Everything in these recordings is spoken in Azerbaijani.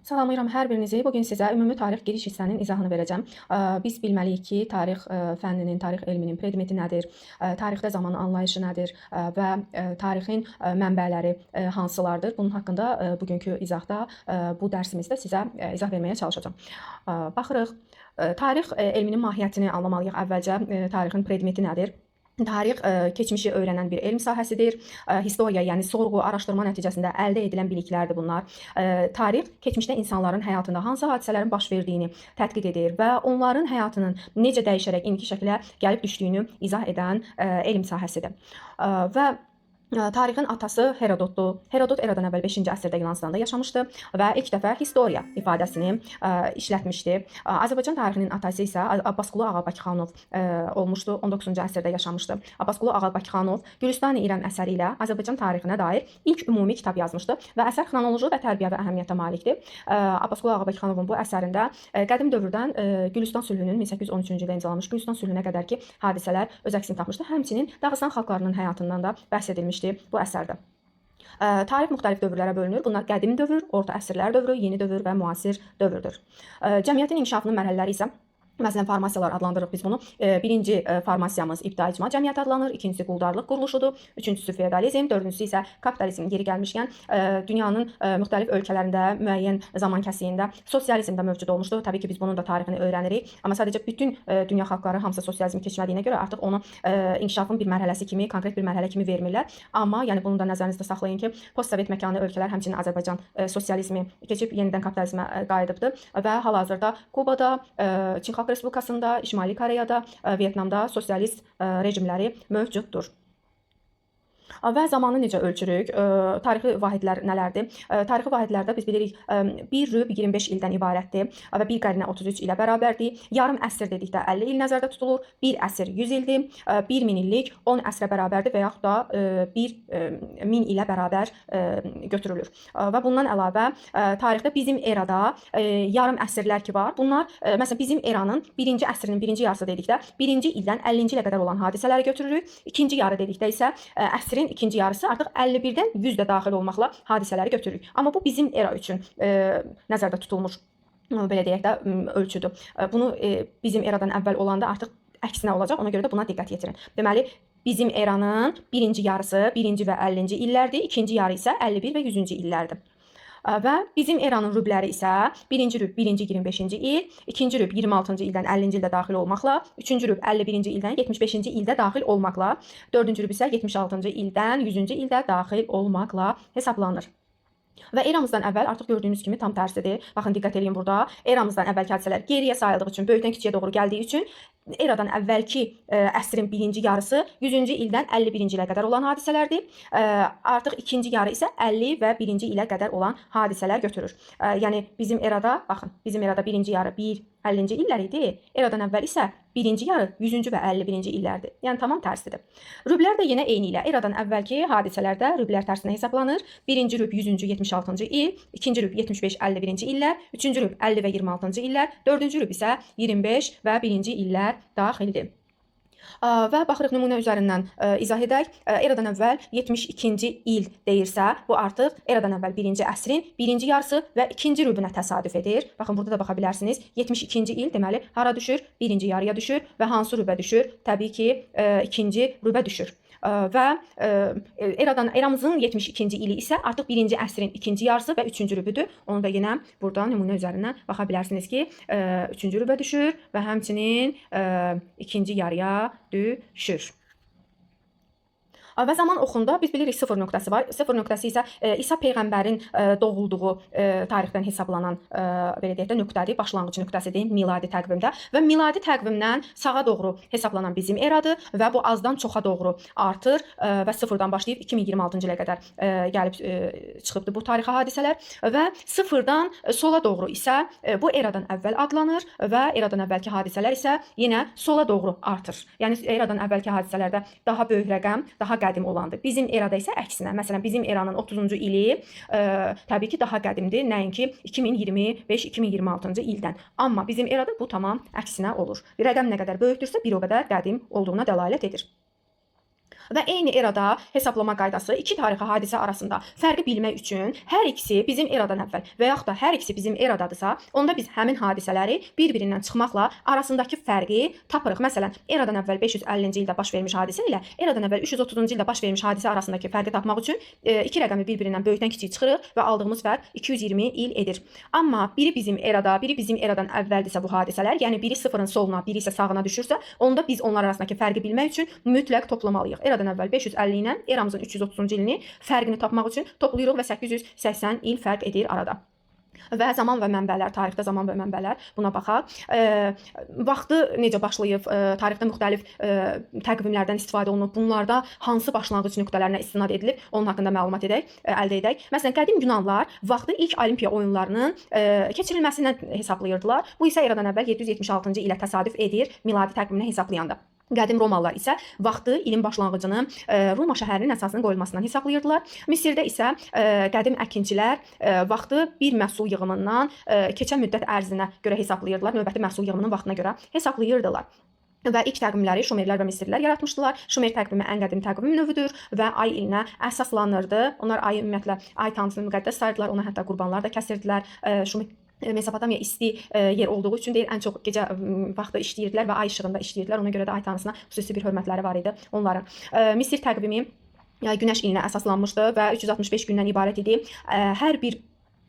Salamlayıram hər birinizi. Bugün sizə ümumi tarix giriş hissənin izahını verəcəm. Biz bilməliyik ki, tarix fənninin, tarix elminin predmeti nədir, tarixdə zaman anlayışı nədir və tarixin mənbələri hansılardır. Bunun haqqında bugünkü izahda, bu dərsimizdə sizə izah verməyə çalışacağam. Baxırıq, tarix elminin mahiyyətini anlamalıyıq əvvəlcə. Tarixin predmeti nədir? Tarix keçmişi öyrənən bir elm sahəsidir. Historiya, yəni sorğu, araşdırma nəticəsində əldə edilən biliklərdir bunlar. Tarix keçmişdə insanların həyatında hansı hadisələrin baş verdiyini tədqiq edir və onların həyatının necə dəyişərək indiki şəklə gəlib düşdüyünü izah edən elm sahəsidir. Və tarixin atası Herodotdur. Herodot eradan əvvəl 5-ci əsrdə Yunanıstanda yaşamışdı və ilk dəfə historiya ifadəsini işlətmişdi. Azərbaycan tarixinin atası isə Abbasqulu Ağa Bakıxanov olmuşdu. 19-cu əsrdə yaşamışdı. Abbasqulu Ağa Bakıxanov Gülüstan-ı İrəm əsəri ilə Azərbaycan tarixinə dair ilk ümumi kitab yazmışdı və əsər xronoloji və tərbiyəvi əhəmiyyətə malikdir. Abbasqulu Ağa Bakıxanovun bu əsərində qədim dövrdən Gülüstan sülhünün 1813-cü ildə imzalanmış Gülüstan sülhünə qədər ki hadisələr öz əksini tapmışdı. Həmçinin Dağıstan xalqlarının həyatından da bəhs edilmişdi bu əsərdə. Tarix müxtəlif dövrlərə bölünür. Bunlar qədim dövr, orta əsrlər dövrü, yeni dövr və müasir dövrdür. Cəmiyyətin inkişafının mərhələləri isə məsələn, formasiyalar adlandırırıq biz bunu. Birinci formasiyamız ibtidai icma cəmiyyəti adlanır, ikincisi quldarlıq quruluşudur, üçüncüsü feodalizm, dördüncüsü isə kapitalizm. Yeri gəlmişkən dünyanın müxtəlif ölkələrində müəyyən zaman kəsiyində sosializm də mövcud olmuşdur. Təbii ki, biz bunun da tarixini öyrənirik. Amma sadəcə bütün dünya xalqları hamısı sosializmi keçmədiyinə görə artıq onu inkişafın bir mərhələsi kimi, konkret bir mərhələ kimi vermirlər. Amma yəni bunu da nəzərinizdə saxlayın ki, postsovet məkanlı ölkələr, həmçinin Azərbaycan sosializmi keçib yenidən kapitalizmə qayıdıbdır və hal-hazırda Kubada, Çin Xalq Respublikasında, Şimali Koreyada, Vyetnamda sosialist rejimləri mövcuddur. Və zamanı necə ölçürük? Tarixi vahidlər nələrdir? Tarixi vahidlərdə biz bilirik 1 rüb 25 ildən ibarətdir və 1 qərinə 33 ilə bərabərdir. Yarım əsr dedikdə 50 il nəzərdə tutulur. 1 əsr 100 ildir. 1 min illik 10 əsrə bərabərdir və yaxud da 1 min ilə bərabər götürülür. Və bundan əlavə tarixdə bizim erada yarım əsrlər ki var. Bunlar məsələn bizim eranın 1-ci əsrinin 1-ci yarısı dedikdə 1-ci ildən 50-ci ilə qədər olan hadisələri götürürük. 2-ci yarı dedikdə isə əsrin ikinci yarısı artıq 51-dən 100də daxil olmaqla hadisələri götürürük. Amma bu bizim era üçün nəzərdə tutulmuş, belə deyək də, ölçüdür. Bunu bizim eradan əvvəl olanda artıq əksinə olacaq. Ona görə də buna diqqət yetirin. Deməli, bizim eranın birinci yarısı 1-ci və 50-ci illərdir, ikinci yarı isə 51 və 100-cü illərdir. Və bizim eranın rübləri isə 1-ci rüb 1-ci 25-ci il, 2-ci rüb 26-cı ildən 50-ci ildə daxil olmaqla, 3-cü rüb 51-ci ildən 75-ci ildə daxil olmaqla, 4-cü rüb isə 76-cı ildən 100-cü ildə daxil olmaqla hesablanır. Və eramızdan əvvəl artıq gördüyünüz kimi tam tərsidir. Baxın, diqqət edin burada. Eramızdan əvvəlki hadisələr geriyə sayıldığı üçün, böyükdən kiçiyə doğru gəldiyi üçün eradan əvvəlki əsrin 1-ci yarısı 100-cü ildən 51-ci ilə qədər olan hadisələrdir. Artıq ikinci yarı isə 50 və 1-ci ilə qədər olan hadisələr götürür. Yəni bizim erada, baxın, bizim erada 1-ci yarı 50-ci illər idi. Eradan əvvəl isə 1-ci yarı 100-cü və 51-ci illərdir. Yəni tamam tərsidir. Rüblər də yenə eyni ilə. Eradan əvvəlki hadisələrdə rüblər tərsinə hesablanır. 1-ci rüb 100-cü 76-cı il, 2-ci rüb 75-51-ci illər, 3-cü rüb 50 və 26-cı illər, 4-cü rüb isə 25 və 1-ci illər daxildir. Və baxırıq nümunə üzərindən izah edək. Eradan əvvəl 72-ci il deyirsə, bu artıq eradan əvvəl 1-ci əsrin 1-ci yarısı və 2-ci rübünə təsadüf edir. Baxın, burada da baxa bilərsiniz. 72-ci il deməli hara düşür? 1-ci yarıya düşür və hansı rübə düşür? Təbii ki, 2-ci rübə düşür. Və eramızın 72-ci ili isə artıq 1-ci əsrin 2-ci yarısı və 3-cü rübüdür. Onu da yenə burada nümunə üzərindən baxa bilərsiniz ki, 3-cü rübə düşür və həmçinin 2-ci yarıya düşür. Və zaman oxunda biz bilirik 0 nöqtəsi var. 0 nöqtəsi isə İsa Peyğəmbərin doğulduğu tarixdən hesablanan belə deyək də nöqtədir, başlanğıc nöqtəsidir miladi təqvimdə və miladi təqvimdən sağa doğru hesablanan bizim eradır və bu azdan çoxa doğru artır və 0-dan başlayıb 2026-cı ilə qədər gəlib çıxıbdır bu tarixi hadisələr və 0-dan sola doğru isə bu eradan əvvəl adlanır və eradan əvvəlki hadisələr isə yenə sola doğru artır. Yəni eradan əvvəlki hadisələrdə daha böyük rəqəm, daha qədim olandır. Bizim erada isə əksinə. Məsələn, bizim eranın 30-cu ili təbii ki, daha qədimdir. Nəinki 2025-2026-cı ildən. Amma bizim erada bu tamam əksinə olur. Rəqəm nə qədər böyükdürsə, bir o qədər qədim olduğuna dəlalət edir. Və eyni erada hesablama qaydası iki tarixi hadisə arasında fərqi bilmək üçün hər ikisi bizim eradan əvvəl və yaxud da hər ikisi bizim eradadırsa, onda biz həmin hadisələri bir-birindən çıxmaqla arasındakı fərqi tapırıq. Məsələn, eradan əvvəl 550-ci ildə baş vermiş hadisə ilə eradan əvvəl 330-cu ildə baş vermiş hadisə arasındakı fərqi tapmaq üçün iki rəqəmi bir-birindən böyükdən kiçik çıxırıq və aldığımız fərq 220 il edir. Amma biri bizim erada, biri bizim eradan əvvəldirsə bu hadisələr, yəni biri sıfırın soluna, biri isə sağına düşürsə, onda biz onlar arasındakı fərqi bilmək üçün mütləq toplamalıyıq. Eradan əvvəl 550 ilə eramızın 330-cu ilini fərqini tapmaq üçün toplayırıq və 880 il fərq edir arada. Və zaman və mənbələr, tarixdə zaman və mənbələr buna baxaq. Vaxtı necə başlayıb, tarixdə müxtəlif təqvimlərdən istifadə olunub, bunlarda hansı başlanğıc nöqtələrinə istinad edilib, onun haqqında məlumat əldə edək. Məsələn, qədim Yunanlılar vaxtı ilk Olimpiya oyunlarının keçirilməsindən hesablayırdılar. Bu isə eradan əvvəl 776-cı ilə təsadüf edir miladi təqviminə hesablayanda. Qədim Romalılar isə vaxtı ilin başlanğıcını Roma şəhərinin əsasının qoyulmasından hesablayırdılar. Misirdə isə qədim əkinçilər vaxtı bir məhsul yığımından keçən müddət ərzinə görə hesablayırdılar. Növbəti məhsul yığımının vaxtına görə hesablayırdılar. Və ilk təqvimləri Şumerlər və Misirlilər yaratmışdılar. Şumer təqvimi ən qədim təqvim növüdür və ay ilinə əsaslanırdı. Onlar ayı ümumiyyətlə ay tanrısını müqəddəs sayırdılar, ona hətta qurbanlar da kəsirdilər. Mesopotamiya isti yer olduğu üçün deyir, ən çox gecə vaxtı işləyirdilər və ay işığında işləyirdilər. Ona görə də ay tanrısına xüsusi bir hörmətləri var idi onların. Misir təqvimi günəş ilinə əsaslanmışdı və 365 gündən ibarət idi. Hər biri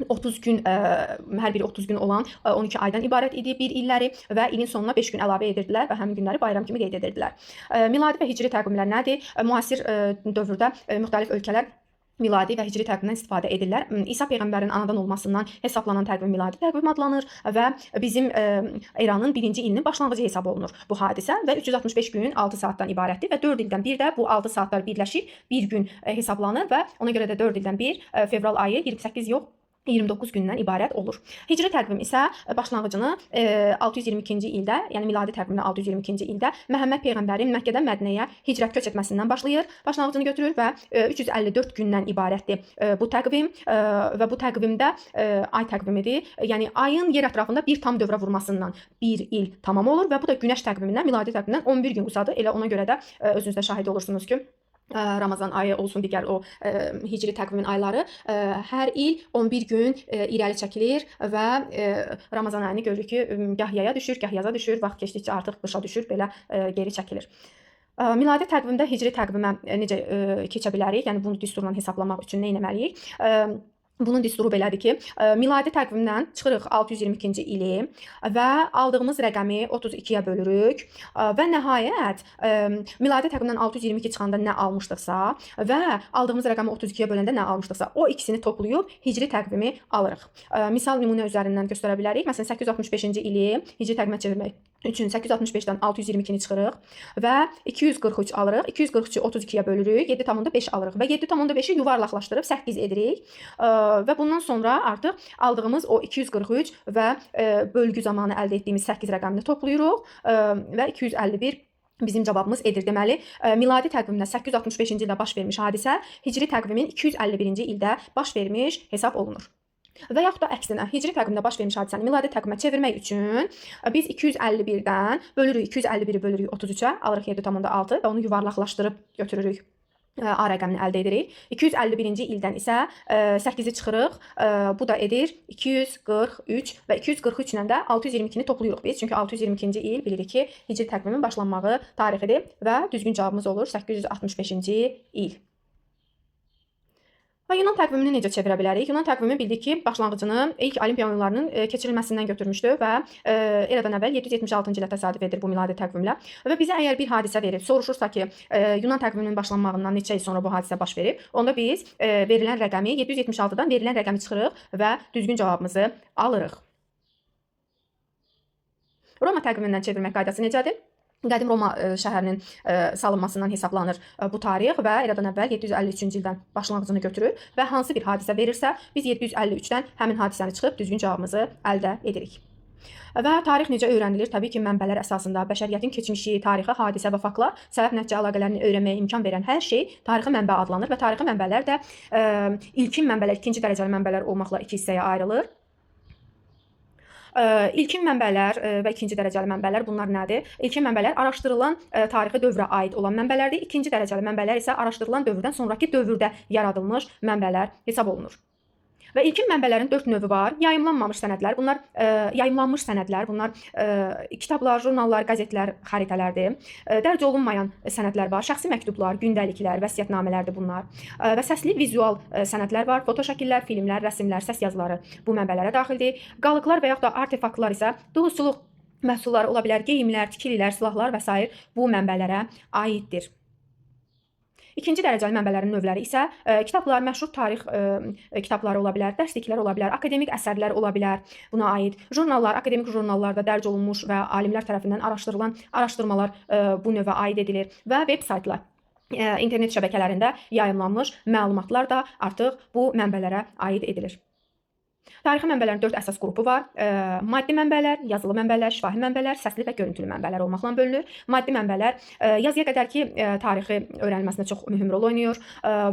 30 gün olan 12 aydan ibarət idi bir illəri və ilin sonuna 5 gün əlavə edirdilər və həmin günləri bayram kimi qeyd edirdilər. Miladi və hicri təqvimlər nədir? Müasir dövrdə müxtəlif ölkələr miladi və hicri təqvimdən istifadə edirlər. İsa peyğəmbərin anadan olmasından hesablanan təqvim miladi təqvim adlanır və bizim eranın 1-ci ilinin başlanğıcı hesab olunur bu hadisə və 365 gün 6 saatdan ibarətdir və 4 ildən bir də bu 6 saatlar birləşir, bir gün hesablanır və ona görə də 4 ildən bir fevral ayı 28 yox 29 gündən ibarət olur. Hicri təqvim isə başlanğıcını 622-ci ildə, yəni miladi təqvimdə 622-ci ildə Məhəmməd peyğəmbərin Məkkədən Mədinəyə hicrət köç etməsindən başlayır, başlanğıcını götürür və 354 gündən ibarətdir bu təqvim və bu təqvimdə ay təqvimidir. Yəni ayın yer ətrafında bir tam dövrə vurmasından bir il tamam olur və bu da günəş təqvimindən, miladi təqvimdən 11 gün uzadı. Elə ona görə də özünüz də şahid olursunuz ki, Ramazan ayı olsun, digər o hicri təqvimin ayları hər il 11 gün irəli çəkilir və Ramazan ayını görürük ki, gah yaya düşür, gah yaza düşür, vaxt keçdikcə artıq qışa düşür, belə geri çəkilir. Miladi təqvimdə hicri təqvimə necə keçə bilərik? Yəni bunu düsturla hesablamaq üçün nə etməliyik? Bunun düsturu belədir ki, miladi təqvimdən çıxırıq 622-ci ili və aldığımız rəqəmi 32-yə bölürük və nəhayət miladi təqvimdən 622 çıxanda nə almışdıqsa və aldığımız rəqəmi 32-yə böləndə nə almışdıqsa o ikisini toplayıb hicri təqvimi alırıq. Misal nümunə üzərindən göstərə bilərik. Məsələn, 865-ci ili hicri təqvimə çevirmək üçün 865-dən 622-ni çıxırıq və 243 alırıq. 243-ü 32-yə bölürük, 7,5 alırıq və 7,5-i yuvarlaqlaşdırıb 8 edirik. Və bundan sonra artıq aldığımız o 243 və bölgü zamanı əldə etdiyimiz 8 rəqəmini toplayırıq və 251 bizim cavabımız edir. Deməli, miladi təqvimdə 865-ci ildə baş vermiş hadisə hicri təqvimin 251-ci ildə baş vermiş hesab olunur. Və yaxud da əksinə, hicri təqvimdə baş vermiş hadisəni miladi təqvimə çevirmək üçün biz 251-dən bölürük, 251-i bölürük 33-ə, alırıq 7,6 və onu yuvarlaqlaşdırıb götürürük. A rəqəmini əldə edirik. 251-ci ildən isə 8-i çıxırıq. Bu da edir 243 və 243 ilə də 622-ni toplayırıq biz. Çünki 622-ci il bilirik ki, hicri təqvimin başlanmağı tarixidir və düzgün cavabımız olur 865-ci il. Və Yunan təqvimini necə çevirə bilərik? Yunan təqvimi bildik ki, başlanğıcını ilk Olimpiya oyunlarının keçirilməsindən götürmüşdü və eradan əvvəl 776-cı ilə təsadüf edir bu miladi təqvimlə. Və bizə əgər bir hadisə verib, soruşursa ki, Yunan təqviminin başlanmağından neçə il sonra bu hadisə baş verib, onda biz verilən rəqəmi 776-dan verilən rəqəmi çıxırıq və düzgün cavabımızı alırıq. Roma təqvimindən çevirmək qaydası necədir? Qədim Roma şəhərinin salınmasından hesablanır bu tarix və eradan əvvəl 753-cü ildən başlanğıcını götürür və hansı bir hadisə verirsə, biz 753-dən həmin hadisəni çıxıb düzgün cavabımızı əldə edirik. Və tarix necə öyrənilir? Təbii ki, mənbələr əsasında bəşəriyyətin keçmişi, tarixi, hadisə və faktlar, səbəb-nəticə əlaqələrini öyrənməyə imkan verən hər şey tarixi mənbə adlanır və tarixi mənbələr də ilkin mənbələr, ikinci dərəcəli mənbələr olmaqla iki hissəyə ayrılır. İlkin mənbələr və ikinci dərəcəli mənbələr bunlar nədir? İlkin mənbələr araşdırılan tarixi dövrə aid olan mənbələrdir. İkinci dərəcəli mənbələr isə araşdırılan dövrdən sonrakı dövrdə yaradılmış mənbələr hesab olunur. Və ilkin mənbələrin 4 növü var. Yayımlanmamış sənədlər. Bunlar yayımlanmış sənədlər. Bunlar kitablar, jurnallar, qəzetlər, xəritələrdir. Dərc olunmayan sənədlər var. Şəxsi məktublar, gündəliklər, vəsiyyətnamələrdir bunlar. Və səsli vizual sənədlər var. Fotoşəkillər, filmlər, rəsmlər, səs yazıları bu mənbələrə daxildir. Qalıqlar və yaxud da artefaktlar isə duluzçuluq məhsulları ola bilər, geyimlər, tikililər, silahlar və s. bu mənbələrə aiddir. İkinci dərəcəli mənbələrin növləri isə kitablar, məşhur tarix kitabları ola bilər, dərsliklər ola bilər, akademik əsərlər ola bilər buna aid. Jurnallar, akademik jurnallarda dərc olunmuş və alimlər tərəfindən araşdırılan araşdırmalar bu növə aid edilir və veb saytlar. İnternet şəbəkələrində yayımlanmış məlumatlar da artıq bu mənbələrə aid edilir. Tarixi mənbələrin 4 əsas qrupu var. Maddi mənbələr, yazılı mənbələr, şifahi mənbələr, səsli və görüntülü mənbələr olmaqla bölünür. Maddi mənbələr yazıya qədər ki, tarixi öyrənilməsində çox mühüm rol oynayır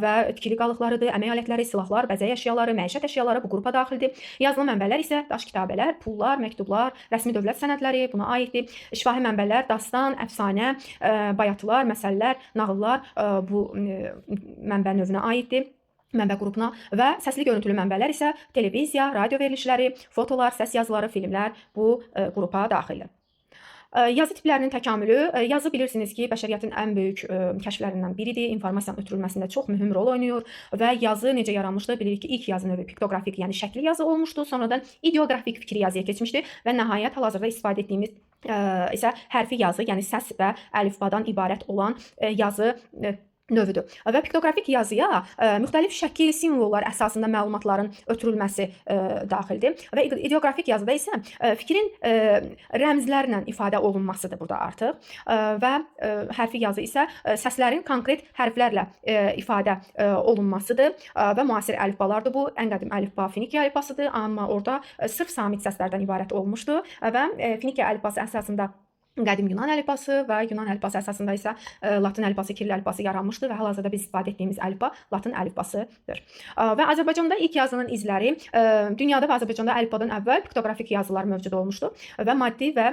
və itkili qalıqlarıdır, əmək alətləri, silahlar, bəzək əşyaları, məişət əşyaları bu qrupa daxildir. Yazılı mənbələr isə daş kitabələr, pullar, məktublar, rəsmi dövlət sənədləri buna aiddir. Şifahi mənbələr dastan, əfsanə, bayatılar, məsəllər, nağıllar bu mənbə növünə aiddir. Mənbə qrupuna və səsli görüntülü mənbələr isə televiziya, radio verilişləri, fotolar, səs yazıları, filmlər bu qrupa daxildir. Yazı tiplərinin təkamülü, yazı bilirsiniz ki, bəşəriyyətin ən böyük kəşflərindən biridir. İnformasiyanın ötürülməsində çox mühüm rol oynayır və yazı necə yaranmışdı? Bilirik ki, ilk yazı növü piktoqrafik, yəni şəkli yazı olmuşdu. Sonradan ideoqrafik fikri yazıya keçmişdi və nəhayət hal-hazırda istifadə etdiyimiz isə hərfi yazı, yəni səs və əlifbadan ibarət olan yazı növüdür. Və piktoqrafik yazıya müxtəlif şəkil, simvollar əsasında məlumatların ötürülməsi daxildir. Və ideoqrafik yazıda isə fikrin rəmzlərlə ifadə olunmasıdır burada artıq. Və hərfi yazı isə səslərin konkret hərflərlə ifadə olunmasıdır. Və müasir əlifbalardır bu. Ən qədim əlifba Finikiya əlifbasıdır, amma orada sırf samit səslərdən ibarət olmuşdu. Və Finikiya əlifbası əsasında qədim Yunan əlifbası və Yunan əlifbası əsasında isə Latın əlifbası, Kiril əlifbası yaranmışdır və hal-hazırda biz istifadə etdiyimiz əlifba Latın əlifbasıdır. Və Azərbaycanda ilk yazının izləri dünyada və Azərbaycanda əlifbadan əvvəl piktoqrafik yazılar mövcud olmuşdu və maddi və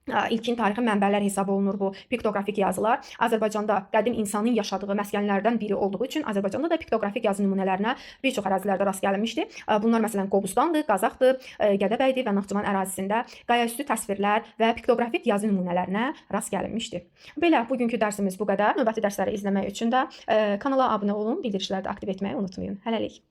ilkin tarixi mənbələr hesab olunur bu piktoqrafik yazılar. Azərbaycanda qədim insanın yaşadığı məskənlərdən biri olduğu üçün Azərbaycanda da piktoqrafik yazı nümunələrinə bir çox ərazilərdə rast gəlinmişdi. Bunlar məsələn Qobustandır, Qazaxdır, Gədəbəydir və Naxçıvan ərazisində qayaüstü təsvirlər və piktoqrafik yazı nümunələrinə rast gəlinmişdi. Belə, bugünkü dərsimiz bu qədər. Növbəti dərsləri izləmək üçün də kanala abunə olun, bildirişləri də aktiv etməyi unutmayın. Hələlik.